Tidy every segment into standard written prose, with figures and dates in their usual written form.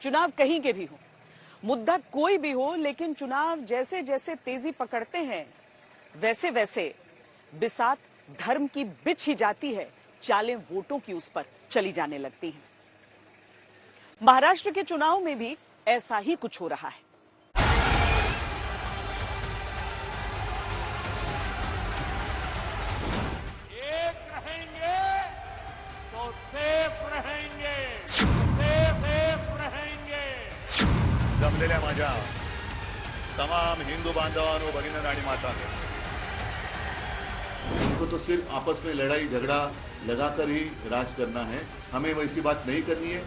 चुनाव कहीं के भी हो, मुद्दा कोई भी हो, लेकिन चुनाव जैसे जैसे तेजी पकड़ते हैं वैसे वैसे बिसात धर्म की बिछ ही जाती है, चालें वोटों की उस पर चली जाने लगती हैं। महाराष्ट्र के चुनाव में भी ऐसा ही कुछ हो रहा है। एक रहेंगे तो सेफ रहेंगे, सेफ रहेंगे। जमलेल्या माझ्या तमाम हिंदू बांधवांनो, भगिनी आणि मातांनो, उनको तो सिर्फ आपस में लड़ाई झगड़ा लगाकर ही राज करना है, हमें वैसी बात नहीं करनी है।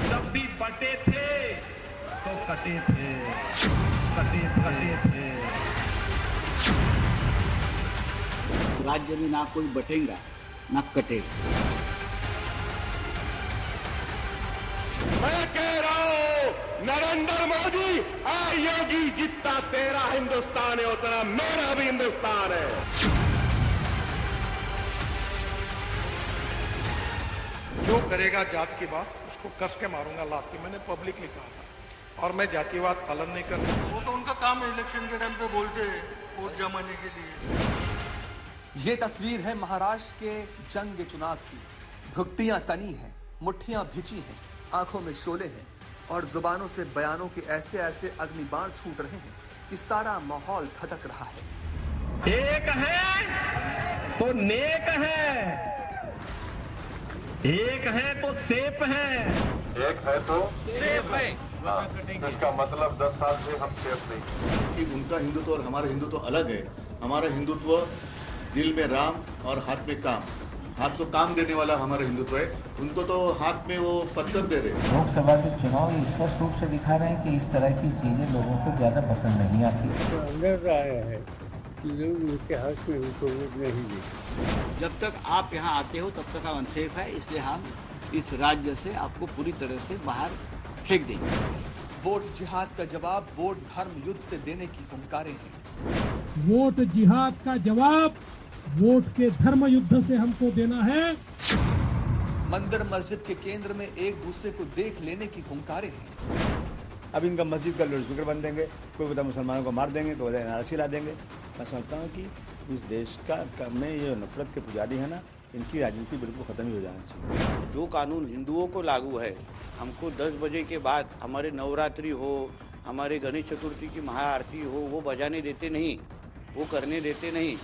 जब भी बटे थे तो कटे थे, कटे थे। इस राज्य में ना कोई बटेगा ना कटेगा। मैं कह रहा हूं, नरेंद्र मोदी और योगी, जितना तेरा हिंदुस्तान है उतना मेरा भी हिंदुस्तान है। जो करेगा जात की बात उसको कस के मारूंगा लात के, मैंने पब्लिकली कहा था। और मैं जातिवाद पालन नहीं करता। वो तो उनका काम है, इलेक्शन के टाइम पे बोलते हैं वोट जमाने के लिए। ये तस्वीर है महाराष्ट्र के जंग चुनाव की। घुट्टियां तनी हैं, मुट्ठियां भिजी हैं, आंखों में शोले हैं और जुबानों से बयानों के ऐसे ऐसे अग्निबाण छूट रहे हैं कि सारा माहौल धधक रहा है। एक है तो नेक है, एक है तो सेफ है, एक है तो सेफ है। इसका मतलब 10 साल से हम सेफ नहीं। कि उनका हिंदुत्व और हमारा हिंदुत्व अलग है। हमारा हिंदुत्व दिल में राम और हाथ में काम, हाथ को काम देने वाला हमारा हिंदुत्व है। उनको तो हाथ में वो पत्थर दे रहे। लोकसभा के चुनाव स्पष्ट रूप से दिखा रहे हैं कि इस तरह की चीजें लोगों को ज्यादा पसंद नहीं आती। तो अंदर आया है कि लोग इतिहास में उनको वोट नहीं देते। जब तक आप यहाँ आते हो तब तक आप अनसेफ है, इसलिए हम इस राज्य से आपको पूरी तरह से बाहर फेंक देंगे। वोट जिहाद का जवाब वोट धर्म युद्ध से देने की हुंकारें हैं। वोट जिहाद का जवाब वोट के धर्म युद्ध से हमको देना है। मंदिर मस्जिद के केंद्र में एक दूसरे को देख लेने की हुंकारें हैं। अब इनका मस्जिद का लाउडस्पीकर बन देंगे, कोई बता मुसलमानों को मार देंगे, कोई बता नाराज़गी ला देंगे। मैं समझता हूँ कि इस देश का में ये नफरत के पुजारी है ना, इनकी राजनीति बिल्कुल ख़त्म ही हो जाना चाहिए। जो कानून हिंदुओं को लागू है, हमको 10 बजे के बाद हमारे नवरात्रि हो, हमारे गणेश चतुर्थी की महाआरती हो, वो बजाने देते नहीं, वो करने देते नहीं।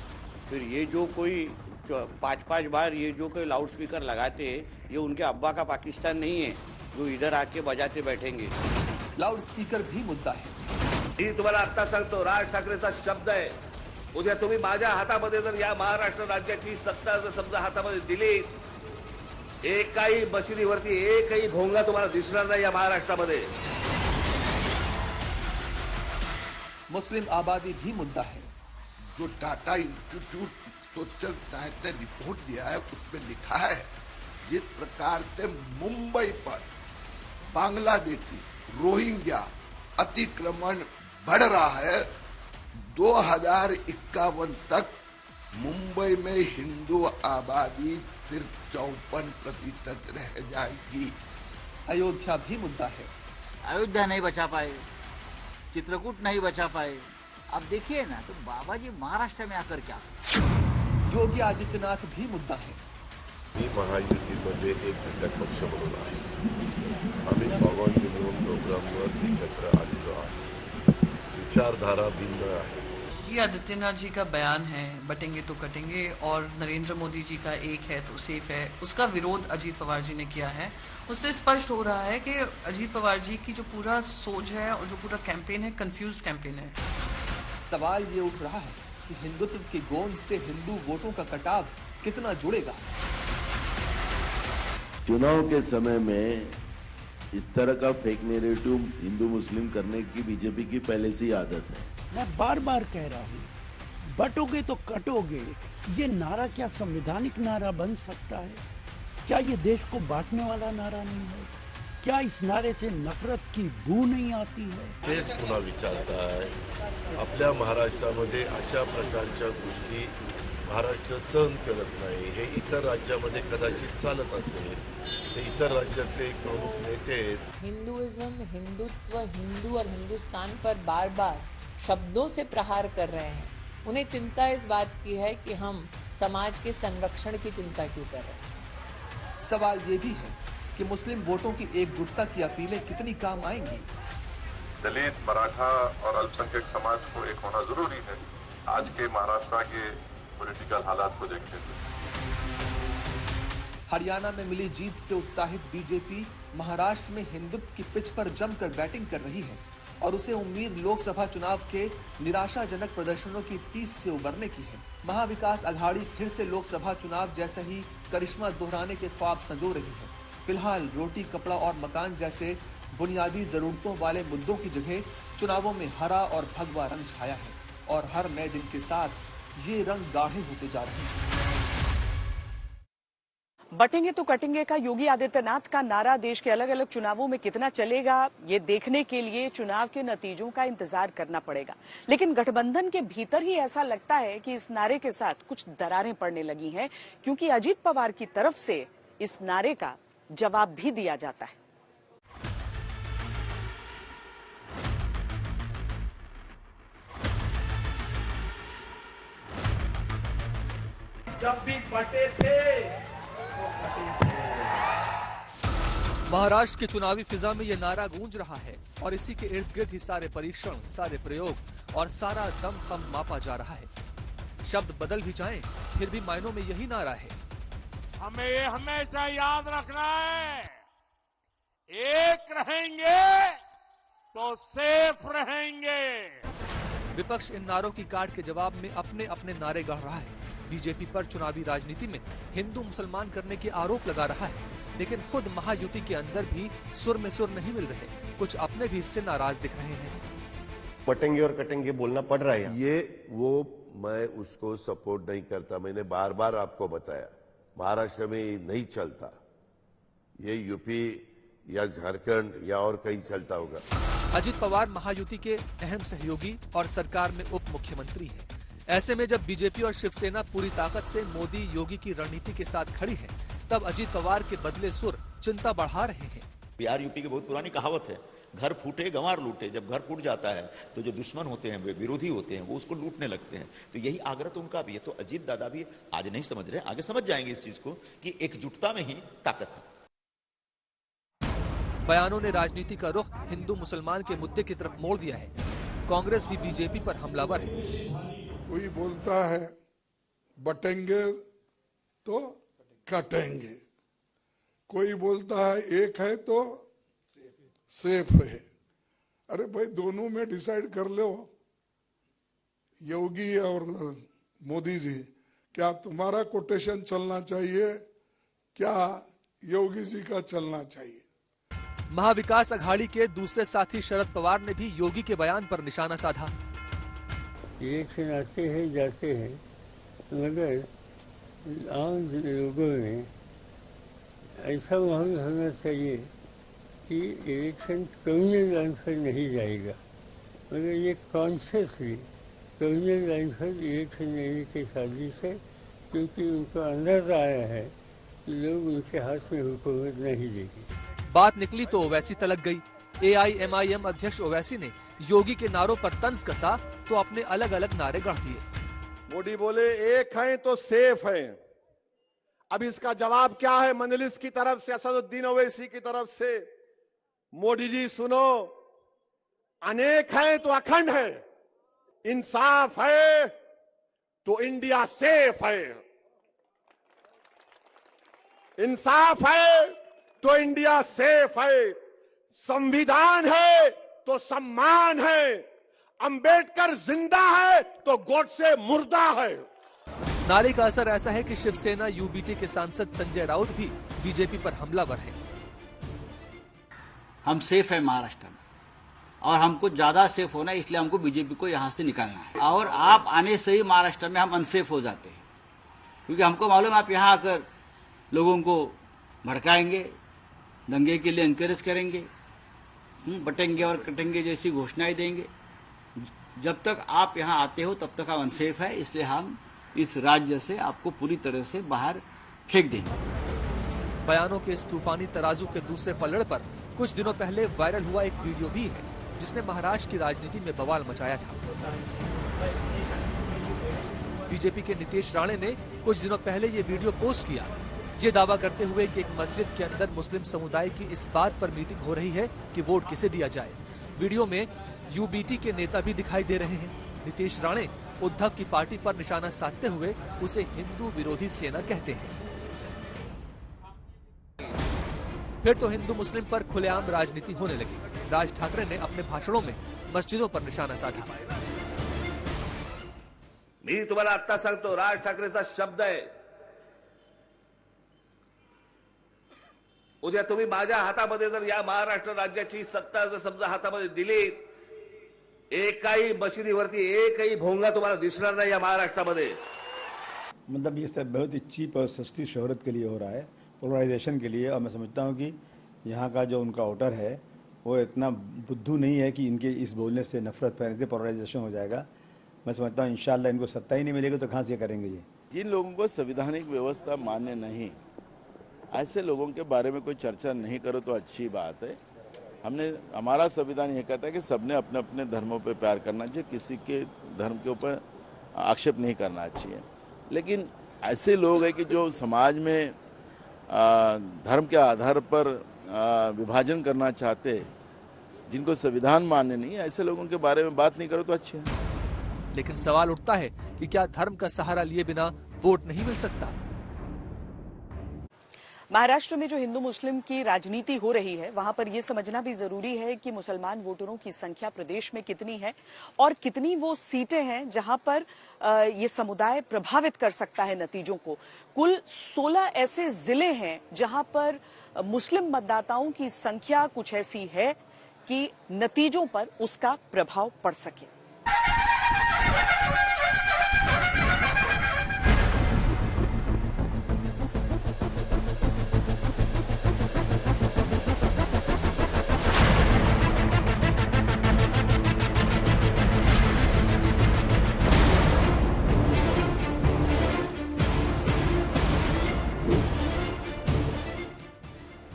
फिर ये जो कोई 5-5 बार ये जो कोई लाउड स्पीकर लगाते, ये उनके अब्बा का पाकिस्तान नहीं है जो इधर आके बजाते बैठेंगे। लाउड स्पीकर भी मुद्दा है। ही तुम्हाला आता सांगतो, राज ठाकरेचा शब्द आहे, उद्या तुम्ही माझ्या हातामध्ये जर या महाराष्ट्र राज्याची सत्ता जर समजा हातामध्ये दिली, एकही मशिदीवरती एकही भोंगा तुम्हाला दिसणार नाही या महाराष्ट्रामध्ये। मुस्लिम आबादी भी मुद्दा है। जो टाटा इंस्टीट्यूट सोशल साहित्य रिपोर्ट दिया है उसमें लिखा है जिस प्रकार से मुंबई पर बांग्लादेशी रोहिंग्या अतिक्रमण बढ़ रहा है, 2051 तक मुंबई में हिंदू आबादी सिर्फ 54% रह जाएगी। अयोध्या भी मुद्दा है। अयोध्या नहीं बचा पाए, चित्रकूट नहीं बचा पाए। अब देखिए ना, तो बाबा जी महाराष्ट्र में आकर क्या। योगी आदित्यनाथ भी मुद्दा है। महायुतीमध्ये एक घटक पक्ष म्हणून आहे, आम्ही भगवानचे दोन प्रोग्रामवर एकत्र आलेलो आहे, विचारधारा भिन्न आहे। ये आदित्यनाथ जी का बयान है, बटेंगे तो कटेंगे, और नरेंद्र मोदी जी का एक है तो सेफ है, उसका विरोध अजीत पवार जी ने किया है। उससे स्पष्ट हो रहा है कि अजीत पवार जी की जो पूरा सोच है और जो पूरा कैंपेन है, कंफ्यूज कैंपेन है। सवाल ये उठ रहा है कि हिंदुत्व की गोंद से हिंदू वोटों का कटाव कितना जुड़ेगा। चुनाव के समय में इस तरह का फेक नैरेटिव हिंदू मुस्लिम करने की बीजेपी की पहले से ही आदत है। मैं बार बार कह रहा हूँ, बटोगे तो कटोगे, ये नारा क्या संवैधानिक नारा बन सकता है? क्या ये देश को बांटने वाला नारा नहीं है? क्या इस नारे से नफरत की बू नहीं आती है? तेच पुन्हा विचारता आहे, आपल्या महाराष्ट्रामध्ये अशा प्रकारच्या गोष्टी महाराष्ट्र सहन करत नाही, हे इतर राज्यामध्ये कदाचित चालत असेल. ते इतर राज्यातले एक प्रमुख नेते आहेत. हिंदुइज्म, हिंदुत्व, हिंदू और हिंदुस्तान पर बार बार शब्दों से प्रहार कर रहे हैं. उन्हें चिंता इस बात की है कि हम समाज के संरक्षण की चिंता क्यों कर रहे हैं. सवाल ये भी है कि मुस्लिम वोटों की एकजुटता की अपीलें कितनी काम आएंगी. दलित, मराठा और अल्पसंख्यक समाज को एक होना जरूरी है आज के महाराष्ट्र के पॉलिटिकल हालात को देखते हुए. हरियाणा में मिली जीत से उत्साहित बीजेपी महाराष्ट्र में हिंदुत्व की पिच पर जमकर बैटिंग कर रही है और उसे उम्मीद लोकसभा चुनाव के निराशाजनक प्रदर्शनों की टीस से उबरने की है. महाविकास अघाड़ी फिर से लोकसभा चुनाव जैसा ही करिश्मा दोहराने के ख्वाब संजो रही है. फिलहाल रोटी, कपड़ा और मकान जैसे बुनियादी जरूरतों वाले मुद्दों की जगह चुनावों में हरा और भगवा रंग छाया है और हर नए दिन के साथ ये रंग गाढ़े होते जा रहे हैं. बटेंगे तो कटेंगे का योगी आदित्यनाथ का नारा देश के अलग अलग चुनावों में कितना चलेगा, ये देखने के लिए चुनाव के नतीजों का इंतजार करना पड़ेगा. लेकिन गठबंधन के भीतर ही ऐसा लगता है कि इस नारे के साथ कुछ दरारें पड़ने लगी हैं, क्योंकि अजीत पवार की तरफ से इस नारे का जवाब भी दिया जाता है. जब भी बटे थे तो कटे थे. महाराष्ट्र की चुनावी फिजा में यह नारा गूंज रहा है और इसी के इर्द गिर्द ही सारे परीक्षण, सारे प्रयोग और सारा दमखम मापा जा रहा है. शब्द बदल भी जाएं, फिर भी मायनों में यही नारा है. हमें ये हमेशा याद रखना है, एक रहेंगे तो सेफ रहेंगे. विपक्ष इन नारों की काट के जवाब में अपने अपने नारे गढ़ रहा है. बीजेपी पर चुनावी राजनीति में हिंदू मुसलमान करने के आरोप लगा रहा है, लेकिन खुद महायुति के अंदर भी सुर में सुर नहीं मिल रहे. कुछ अपने भी इससे नाराज दिख रहे हैं. बटेंगे और कटेंगे बोलना पड़ रहा है. ये वो मैं उसको सपोर्ट नहीं करता. मैंने बार बार आपको बताया महाराष्ट्र में ये नहीं चलता. ये यूपी या झारखंड या और कहीं चलता होगा. अजीत पवार महायुति के अहम सहयोगी और सरकार में उप मुख्यमंत्री हैं. ऐसे में जब बीजेपी और शिवसेना पूरी ताकत से मोदी योगी की रणनीति के साथ खड़ी है, तब अजीत पवार के बदले सुर चिंता बढ़ा रहे हैं. बिहार यूपी की बहुत पुरानी कहावत है, घर फूटे गंवार लूटे. जब घर फूट जाता है तो जो दुश्मन होते हैं, विरोधी होते हैं, वो उसको लूटने लगते हैं. तो यही आग्रह तो उनका भी है. तो अजीत दादा भी आज नहीं समझ रहे, आगे समझ जाएंगे इस चीज को कि एकजुटता में ही ताकत है. बयानों ने राजनीति का रुख हिंदू मुसलमान के मुद्दे की तरफ मोड़ दिया है. कांग्रेस भी बीजेपी पर हमलावर है. कोई बोलता है बटेंगे तो कटेंगे, कोई बोलता है एक है तो सेफ है. अरे भाई दोनों में डिसाइड कर लो. योगी और मोदी जी, क्या तुम्हारा कोटेशन चलना चाहिए, क्या योगी जी का चलना चाहिए? महाविकास अघाड़ी के दूसरे साथी शरद पवार ने भी योगी के बयान पर निशाना साधा. इलेक्शन ऐसे है जैसे है, मगर आम लोगों में ऐसा माहौल होना चाहिए कि इलेक्शन कम्युनल लाइन पर नहीं जाएगा, मगर ये कॉन्शियसली कम्युनल लाइन पर इलेक्शन लेने की साजिश है, क्योंकि उनको अंदाजा आया है कि लोग उनके हाथ में हुकूमत नहीं देगी. बात निकली तो ओवैसी तलक गई. AIMIM अध्यक्ष ओवैसी ने योगी के नारों पर तंज कसा तो अपने अलग अलग नारे गढ़ दिए. मोदी बोले एक है तो सेफ है. अब इसका जवाब क्या है मजलिस की तरफ से, असदुद्दीन ओवैसी की तरफ से? मोदी जी सुनो, अनेक है तो अखंड है, इंसाफ है तो इंडिया सेफ है. इंसाफ है तो इंडिया सेफ है. संविधान है तो सम्मान है. अंबेडकर जिंदा है तो गोडसे मुर्दा है. नारे का असर ऐसा है कि शिवसेना यूबीटी के सांसद संजय राउत भी बीजेपी पर हमलावर है. हम सेफ है महाराष्ट्र में और हमको ज्यादा सेफ होना है, इसलिए हमको बीजेपी को यहां से निकालना है. और आप आने से ही महाराष्ट्र में हम अनसेफ हो जाते हैं, क्योंकि हमको मालूम है आप यहां आकर लोगों को भड़काएंगे, दंगे के लिए एनकरेज करेंगे, बटेंगे और कटेंगे जैसी घोषणाएं देंगे. जब तक आप यहां आते हो तब तक हम अनसेफ है, इसलिए हम इस राज्य से आपको पूरी तरह से बाहर फेंक देंगे। बयानों के इस तूफानी तराजू के दूसरे पलड़ पर कुछ दिनों पहले वायरल हुआ एक वीडियो भी है जिसने महाराष्ट्र की राजनीति में बवाल मचाया था। बीजेपी के नीतीश राणे ने कुछ दिनों पहले ये वीडियो पोस्ट किया, ये दावा करते हुए कि एक मस्जिद के अंदर मुस्लिम समुदाय की इस बात पर मीटिंग हो रही है कि वोट किसे दिया जाए। वीडियो में यूबीटी के नेता भी दिखाई दे रहे हैं। नीतीश राणे उद्धव की पार्टी पर निशाना साधते हुए उसे हिंदू विरोधी सेना कहते हैं। फिर तो हिंदू मुस्लिम पर खुलेआम राजनीति होने लगी। राज ठाकरे ने अपने भाषणों में मस्जिदों पर निशाना साधा। मी तुम्हाला आता सांगतो, राज ठाकरेचा शब्द आहे, उद्या तुम्ही माझ्या हातामध्ये जर या महाराष्ट्र राज्याची सत्ता जर समजा हातामध्ये दिली, एकाही मशिदीवरती एकही भोंगा तुम्हाला दिसणार नाही या महाराष्ट्रामध्ये। मतलब ये सब बहुत ही चीप और सस्ती शोहरत के लिए हो रहा है, पोलराइजेशन के लिए। और मैं समझता हूँ कि यहाँ का जो उनका वोटर है वो इतना बुद्धू नहीं है कि इनके इस बोलने से नफरत फैलने से पोलराइजेशन हो जाएगा। मैं समझता हूँ इंशाल्लाह इनको सत्ता ही नहीं मिलेगी तो कहाँ से करेंगे ये। जिन लोगों को संवैधानिक व्यवस्था मान्य नहीं, ऐसे लोगों के बारे में कोई चर्चा नहीं करो तो अच्छी बात है। हमारा संविधान ये कहता है कि सबने अपने अपने धर्मों पे प्यार करना चाहिए, किसी के धर्म के ऊपर आक्षेप नहीं करना चाहिए। लेकिन ऐसे लोग हैं कि जो समाज में धर्म के आधार पर विभाजन करना चाहते, जिनको संविधान मान्य नहीं है, ऐसे लोगों के बारे में बात नहीं करो तो अच्छे है। लेकिन सवाल उठता है कि क्या धर्म का सहारा लिए बिना वोट नहीं मिल सकता? महाराष्ट्र में जो हिंदू मुस्लिम की राजनीति हो रही है, वहां पर यह समझना भी जरूरी है कि मुसलमान वोटरों की संख्या प्रदेश में कितनी है और कितनी वो सीटें हैं जहां पर ये समुदाय प्रभावित कर सकता है नतीजों को। कुल 16 ऐसे जिले हैं जहां पर मुस्लिम मतदाताओं की संख्या कुछ ऐसी है कि नतीजों पर उसका प्रभाव पड़ सके।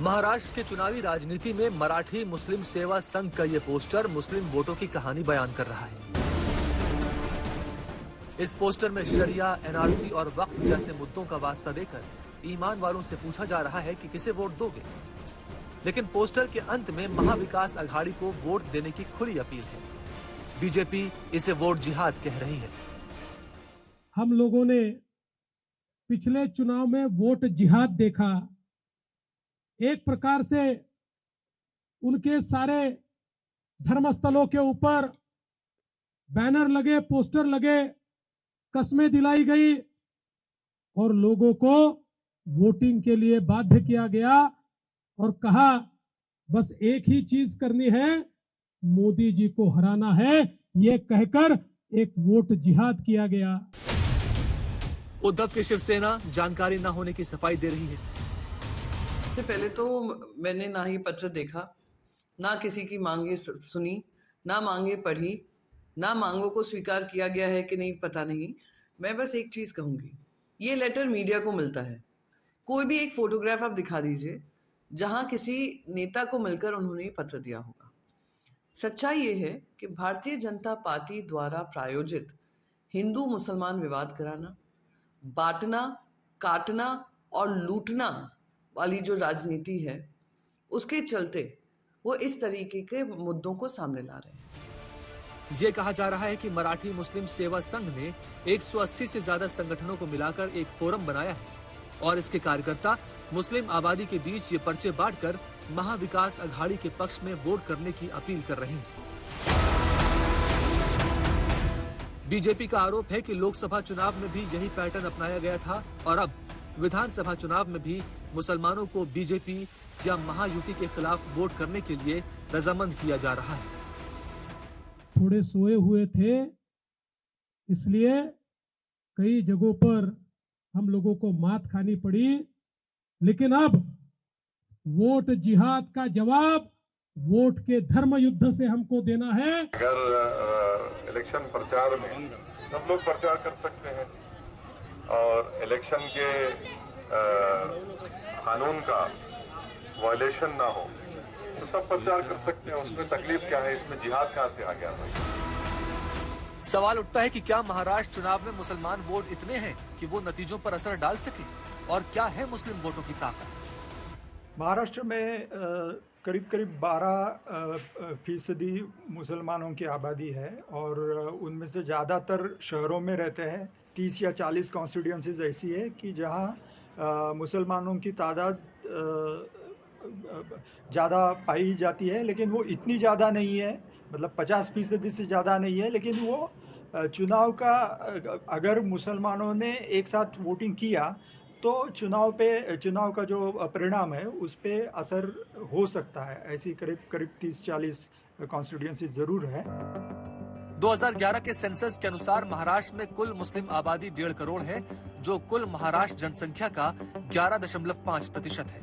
महाराष्ट्र के चुनावी राजनीति में मराठी मुस्लिम सेवा संघ का ये पोस्टर मुस्लिम वोटों की कहानी बयान कर रहा है। इस पोस्टर में शरिया, एनआरसी और वक्फ जैसे मुद्दों का वास्ता देकर ईमान वालों से पूछा जा रहा है कि किसे वोट दोगे। लेकिन पोस्टर के अंत में महाविकास अघाड़ी को वोट देने की खुली अपील है। बीजेपी इसे वोट जिहाद कह रही है। हम लोगों ने पिछले चुनाव में वोट जिहाद देखा। एक प्रकार से उनके सारे धर्मस्थलों के ऊपर बैनर लगे, पोस्टर लगे, कस्में दिलाई गई और लोगों को वोटिंग के लिए बाध्य किया गया और कहा बस एक ही चीज करनी है, मोदी जी को हराना है, ये कहकर एक वोट जिहाद किया गया। उद्धव की शिवसेना जानकारी न होने की सफाई दे रही है। सबसे पहले तो मैंने ना ही पत्र देखा, ना किसी की मांगे सुनी, ना मांगे पढ़ी, ना मांगों को स्वीकार किया गया है कि नहीं पता नहीं। मैं बस एक चीज कहूंगी, ये लेटर मीडिया को मिलता है। कोई भी एक फोटोग्राफ आप दिखा दीजिए जहां किसी नेता को मिलकर उन्होंने पत्र दिया होगा। सच्चाई ये है कि भारतीय जनता पार्टी द्वारा प्रायोजित हिंदू मुसलमान विवाद कराना, बांटना, काटना और लूटना वाली जो राजनीति है, उसके चलते वो इस तरीके के मुद्दों को सामने ला रहे हैं। ये कहा जा रहा है कि मराठी मुस्लिम सेवा संघ ने 180 से ज्यादा संगठनों को मिलाकर एक फोरम बनाया है और इसके कार्यकर्ता मुस्लिम आबादी के बीच ये पर्चे बांटकर महाविकास अघाड़ी के पक्ष में वोट करने की अपील कर रहे हैं। बीजेपी का आरोप है कि लोकसभा चुनाव में भी यही पैटर्न अपनाया गया था और अब विधानसभा चुनाव में भी मुसलमानों को बीजेपी या महायुति के खिलाफ वोट करने के लिए रजामंद किया जा रहा है। थोड़े सोए हुए थे, इसलिए कई जगहों पर हम लोगों को मात खानी पड़ी, लेकिन अब वोट जिहाद का जवाब वोट के धर्म युद्ध से हमको देना है। अगर इलेक्शन प्रचार में सब लोग प्रचार कर सकते हैं, और इलेक्शन के कानून का वायलेशन ना हो तो सब प्रचार कर सकते हैं। उसमें तकलीफ क्या है, इसमें जिहाद कहाँ से आ गया भाई? सवाल उठता है कि क्या महाराष्ट्र चुनाव में मुसलमान वोट इतने हैं कि वो नतीजों पर असर डाल सके, और क्या है मुस्लिम वोटों की ताकत? महाराष्ट्र में करीब 12% मुसलमानों की आबादी है और उनमें से ज़्यादातर शहरों में रहते हैं। 30 या 40 कॉन्स्टिट्यूंसीज ऐसी है कि जहां मुसलमानों की तादाद ज़्यादा पाई जाती है, लेकिन वो इतनी ज़्यादा नहीं है, मतलब 50% से ज़्यादा नहीं है। लेकिन वो चुनाव का अगर मुसलमानों ने एक साथ वोटिंग किया तो चुनाव का जो परिणाम है उस पे असर हो सकता है। ऐसी करीब 30-40 कॉन्स्टिट्यूंसी जरूर है। 2011 के सेंसस के अनुसार महाराष्ट्र में कुल मुस्लिम आबादी 1.5 करोड़ है, जो कुल महाराष्ट्र जनसंख्या का 11.5% है।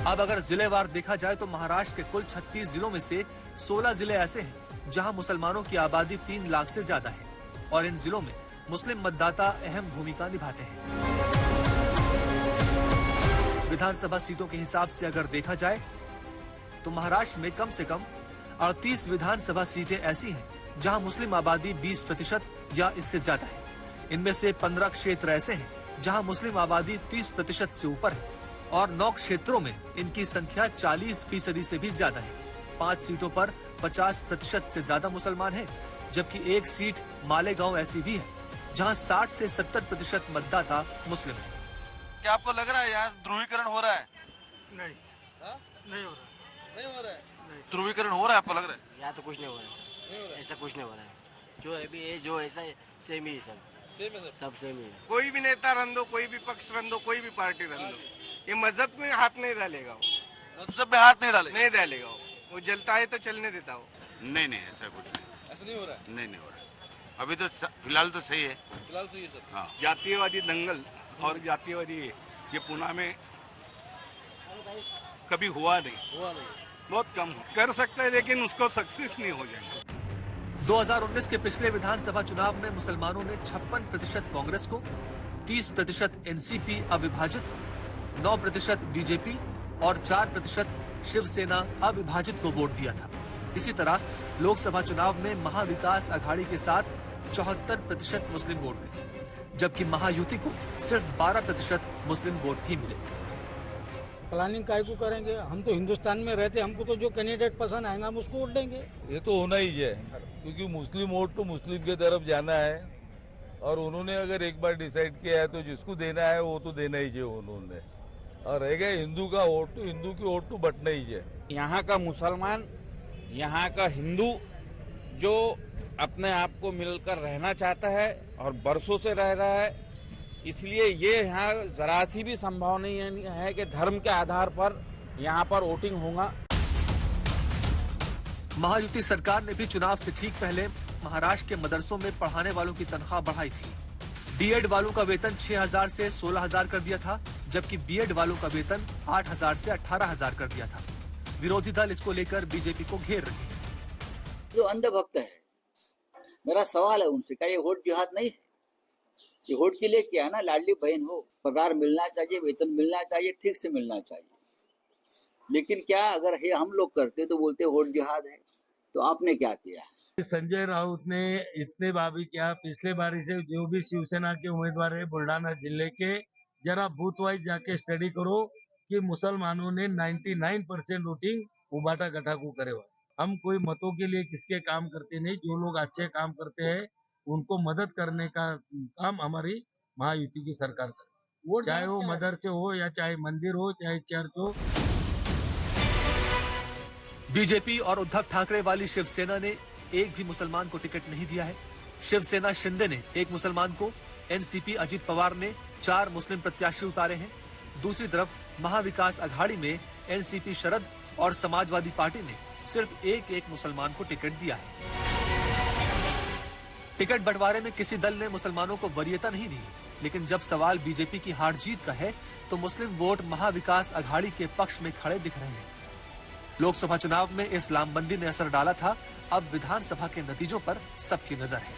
अब अगर जिलेवार देखा जाए तो महाराष्ट्र के कुल 36 जिलों में से 16 जिले ऐसे हैं जहां मुसलमानों की आबादी 3 लाख से ज्यादा है, और इन जिलों में मुस्लिम मतदाता अहम भूमिका निभाते हैं। विधानसभा सीटों के हिसाब से अगर देखा जाए तो महाराष्ट्र में कम से कम 38 विधानसभा सीटें ऐसी हैं जहां मुस्लिम आबादी 20% या इससे ज्यादा है। इनमें से 15 क्षेत्र ऐसे हैं जहां मुस्लिम आबादी 30% से ऊपर है, और 9 क्षेत्रों में इनकी संख्या 40% से भी ज्यादा है। 5 सीटों पर 50% से ज्यादा मुसलमान हैं, जबकि एक सीट मालेगांव ऐसी भी है जहां 60 से 70% मतदाता मुस्लिम है। क्या आपको लग रहा है यहाँ ध्रुवीकरण हो रहा है? नहीं, नहीं हो रहा है। नहीं हो रहा है? ध्रुवीकरण हो रहा है आपको लग रहा है? यहाँ तो कुछ नहीं हो रहा है सर, ऐसा कुछ नहीं हो रहा है। जो अभी है जो ऐसा सेम ही है सब, सब सेम ही है। कोई भी नेता रन दो, कोई भी पक्ष रन दो, कोई भी पार्टी रन दो, ये मजहब में हाथ नहीं डालेगा। मजहब में हाथ नहीं डालेगा? नहीं डालेगा। वो जलता है तो चलने देता हो। नहीं, ऐसा कुछ नहीं। ऐसा नहीं हो रहा है? नहीं हो रहा है। अभी तो फिलहाल तो सही है। फिलहाल सही है सर। हाँ। जातीयवादी दंगल और जातीयवादी ये पुणे में कभी हुआ नहीं, बहुत कम कर सकते हैं, लेकिन उसको सक्सेस नहीं हो जाएगा। 2019 के पिछले विधानसभा चुनाव में मुसलमानों ने 56% कांग्रेस को, 30% एनसीपी अविभाजित, 9% बीजेपी और 4% शिवसेना अविभाजित को वोट दिया था। इसी तरह लोकसभा चुनाव में महाविकास अघाड़ी के साथ 74% मुस्लिम वोट मिले, जबकि महायुति को सिर्फ 12% मुस्लिम वोट ही मिले। प्लानिंग काय को करेंगे? हम तो हिंदुस्तान में रहते, हमको तो जो कैंडिडेट पसंद आएगा हम उसको वोट देंगे। ये तो होना ही है, क्योंकि मुस्लिम वोट तो मुस्लिम की तरफ जाना है, और उन्होंने अगर एक बार डिसाइड किया है तो जिसको देना है वो तो देना ही चाहिए उन्होंने, और रह गया हिंदू का वोट तो हिंदू की वोट तो बटना ही चाहिए। यहाँ का मुसलमान, यहाँ का हिंदू जो अपने आप को मिलकर रहना चाहता है और बरसों से रह रहा है, इसलिए ये यहाँ जरा सी भी संभावना नहीं है कि धर्म के आधार पर यहाँ पर वोटिंग होगा। महायुति सरकार ने भी चुनाव से ठीक पहले महाराष्ट्र के मदरसों में पढ़ाने वालों की तनख्वाह बढ़ाई थी। डीएड वालों का वेतन 6,000 से 16,000 कर दिया था, जबकि बीएड वालों का वेतन 8,000 से 18,000 कर दिया था। विरोधी दल इसको लेकर बीजेपी को घेर रही है। जो अंधभक्त है, मेरा सवाल है उनसे, क्या ये वोट जिहाद नहीं है? ये वोट के लिए क्या है ना, लाडली बहन हो, पगार मिलना चाहिए, वेतन मिलना चाहिए, ठीक से मिलना चाहिए। लेकिन क्या अगर ये हम लोग करते तो बोलते वोट जिहाद है। तो आपने क्या किया? संजय राउत ने इतने बार भी किया, पिछले बारी से जो भी शिवसेना के उम्मीदवार है बुल्ढाना जिले के, जरा बूथ वाइज जाके स्टडी करो कि मुसलमानों ने 99% वोटिंग उबाटा गठा को करे हुआ। हम कोई मतों के लिए किसके काम करते नहीं, जो लोग अच्छे काम करते हैं उनको मदद करने का काम हमारी महायुति की सरकार करे, चाहे वो मदरसे हो या चाहे मंदिर हो चाहे चर्च हो। बीजेपी और उद्धव ठाकरे वाली शिवसेना ने एक भी मुसलमान को टिकट नहीं दिया है। शिवसेना शिंदे ने एक मुसलमान को, एनसीपी अजीत पवार ने 4 मुस्लिम प्रत्याशी उतारे हैं। दूसरी तरफ महाविकास अघाड़ी में एनसीपी शरद और समाजवादी पार्टी ने सिर्फ एक मुसलमान को टिकट दिया है। टिकट बंटवारे में किसी दल ने मुसलमानों को वरीयता नहीं दी, लेकिन जब सवाल बीजेपी की हार जीत का है तो मुस्लिम वोट महाविकास अघाड़ी के पक्ष में खड़े दिख रहे हैं। लोकसभा चुनाव में इस लामबंदी ने असर डाला था, अब विधानसभा के नतीजों पर सबकी नजर है।